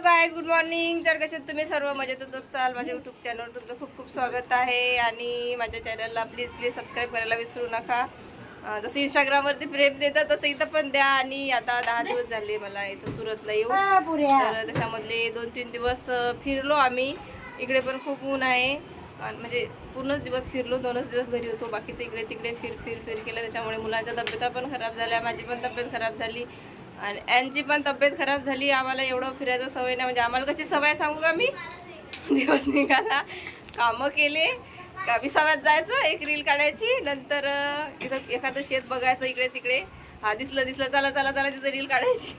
Guys, good morning. तर कशात तुम्ही सर्व मजेतच असाल. माझ्या यूट्यूब चॅनलवर तुमचं खूप खूप स्वागत आहे. आणि माझ्या चॅनलला प्लीज सबस्क्राईब करायला विसरू नका. जसं इंस्टाग्रामवरती प्रेम देतात तसं इथं पण द्या. आणि आता 10 दिवस झाले मला इथं सुरतला येऊ. तर त्याच्यामधले 2-3 दिवस फिरलो आम्ही. इकडे पण खूप ऊन आहे. म्हणजे पूर्णच दिवस फिरलो, 2च दिवस घरी होतो. बाकीचं इकडे तिकडे फिर केलं. त्याच्यामुळे मुलांच्या तब्येता पण खराब झाल्या, माझी पण तब्येत खराब झाली आणि यांची पण तब्येत खराब झाली. आम्हाला एवढं फिरायचं सवय नाही. म्हणजे आम्हाला कशी सवय सांगू का मी, दिवस निघाला कामं केले का 20व्यात जायचं, एक रील काढायची, नंतर इथं एखादं शेत बघायचं इकडे तिकडे. हा दिसलं चला तिथं रील काढायची.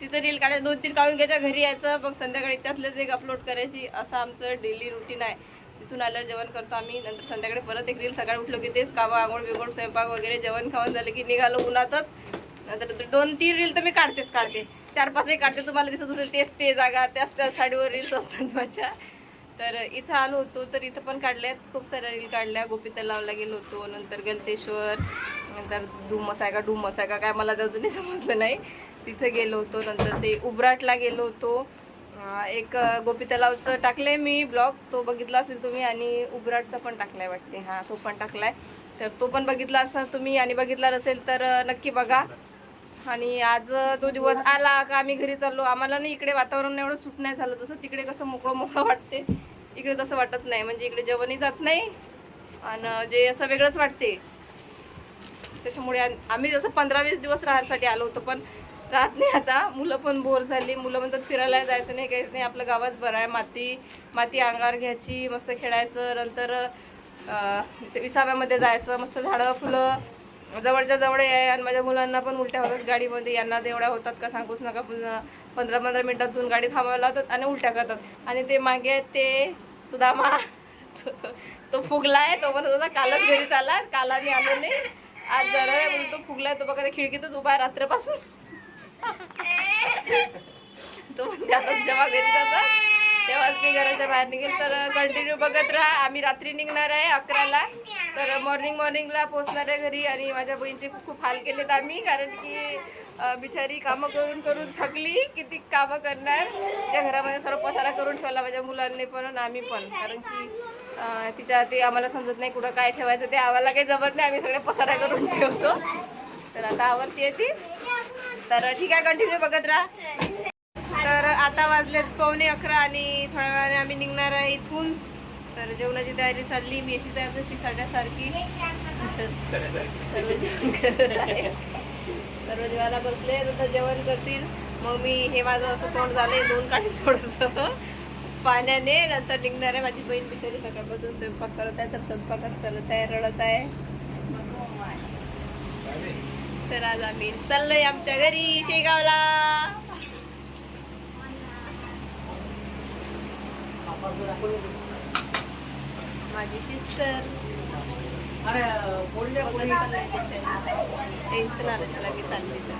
तिथं रील काढायचं, 2-3 काढून घ्यायच्या, घरी यायचं, मग संध्याकाळी त्यातलंच एक अपलोड करायची. असं आमचं डेली रुटीन आहे. तिथून आल्यावर जेवण करतो आम्ही, नंतर संध्याकाळी परत एक रील. सकाळी उठलो की तेच कामं, आंघोळ बिघोळ, स्वयंपाक वगैरे, जेवण खावण झालं की निघालो उन्हातच. नंतर 2-3 रील तर मी काढतेच, 4-5 काढते. तुम्हाला दिसत असेल तेच ते जागा, त्या साडीवर रील्स असतात माझ्या. तर इथं आलो होतो, तर इथं पण काढल्यात, खूप साऱ्या रील काढल्या. गोपी तलावला गेलो होतो, नंतर गलतेश्वर, नंतर डुमस आहे का काय मला तर अजूनही समजलं नाही. तिथं गेलो होतो. नंतर ते उबराटला गेलो होतो. एक गोपी तलावचं टाकले मी ब्लॉग, तो बघितला असेल तुम्ही. आणि उबराटचा पण टाकलाय वाटते, हां तो पण टाकलाय. तर तो पण बघितला असाल तुम्ही, आणि बघितला नसेल तर नक्की बघा. आणि आज तो दिवस आला का आम्ही घरी चाललो. आम्हाला नाही इकडे वातावरण एवढं सूट नाही झालं. तसं तिकडे कसं मोकळं वाटते, इकडे तसं वाटत नाही. म्हणजे इकडे जेवणही जात नाही आणि जे असं वेगळंच वाटते. त्याच्यामुळे आम्ही जसं 15-20 दिवस राहण्यासाठी आलो होतो, पण राहत नाही आता. मुलं पण बोर झाली. मुलं म्हणतात फिरायला जायचं नाही, काहीच नाही, आपलं गावाच बरं आहे. माती अंगावर घ्यायची, मस्त खेळायचं. नंतर 20व्यामध्ये जायचं, मस्त झाडं फुलं जवळच्या जवळ आहे. आणि माझ्या मुलांना पण उलट्या होतात गाडीमध्ये, यांना तेवढ्या होतात का सांगूच नका. 15-15 मिनिटातून गाडी थांबायला लावतात आणि उलट्या करतात. आणि ते मागे ते सुदामा तो फुगलाय. तो म्हणत होता कालच घरी चाला, काल आम्ही आलो नाही, आज जरा म्हणून तो फुगलाय. तो बघा खिडकीतच उभा आहे रात्रपासून. तो म्हणते आता जेव्हा घरी जातात तेव्हाच मी घराच्या बाहेर निघेल. तर कंटिन्यू बघत राहा. आम्ही रात्री निघणार आहे 11ला, तर मॉर्निंगला पोहोचणार आहे घरी. आणि माझ्या बहिणीचे खूप हाल केलेत आम्ही, कारण की बिचारी कामं करून थकली. किती कामं करणार. तिच्या घरामध्ये सर्व पसारा करून ठेवला माझ्या मुलांनी पण, आम्ही पण. कारण की तिच्या ते आम्हाला समजत नाही कुठं काय ठेवायचं, ते आम्हाला काही जमत नाही, आम्ही सगळे पसारा करून ठेवतो. तर आता आवडते येते. तर ठीक आहे, कंटिन्यू बघत राहा. तर आता वाजलेत 11:15 आणि थोड्या वेळाने आम्ही निघणार आहे इथून. तर जेवणाची तयारी चालली. मी अशीच आहे अजून पिसाड्यासारखी. सर्व जेवण करत आहे, सर्व जेवायला बसले. तर जेवण करतील. मग मी हे माझं असं तोंड झालंय, 2 काढीन थोडंसं पाण्याने. नंतर निघणार आहे. माझी बहीण बिचारी सकाळपासून स्वयंपाक करत आहे, तर स्वयंपाकच करत आहे, रडत आहे. तर आज आम्ही चाललोय आमच्या घरी शेगावला. माझी सिस्टर टेन्शन आलं त्याला, मी चालली तर.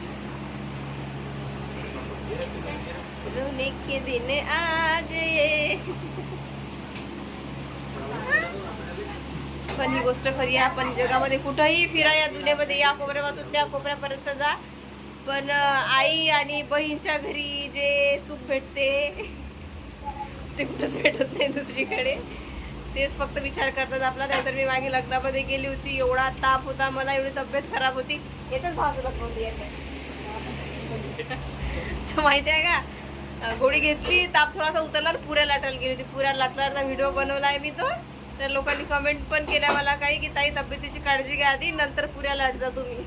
रोने के दिन आ गए. पण ही गोष्ट खरी आहे. आपण जगामध्ये कुठंही फिरा, या दुनियामध्ये, या कोपऱ्यापासून त्या कोपऱ्यापर्यंत जा, पण आई आणि बहीणच्या घरी जे सुख भेटते ते कुठंच भेटत नाही दुसरीकडे. तेच फक्त विचार करतात आपला. नाहीतर मी मागे लग्नामध्ये गेली होती, एवढा ताप होता मला, एवढी तब्येत खराब होती. याच्याच भावाचं लग्न होती याच्या. माहिती आहे का, गोळी घेतली, ताप थोडासा उतरला, पुऱ्या लाटायला गेली होती. पुऱ्या लाटल्याचा व्हिडिओ बनवला आहे मी तो. तर लोकांनी कमेंट पण केल्या मला काही, की ताई तब्येतीची काळजी घ्या आधी, नंतर पुऱ्या लाट जा तुम्ही.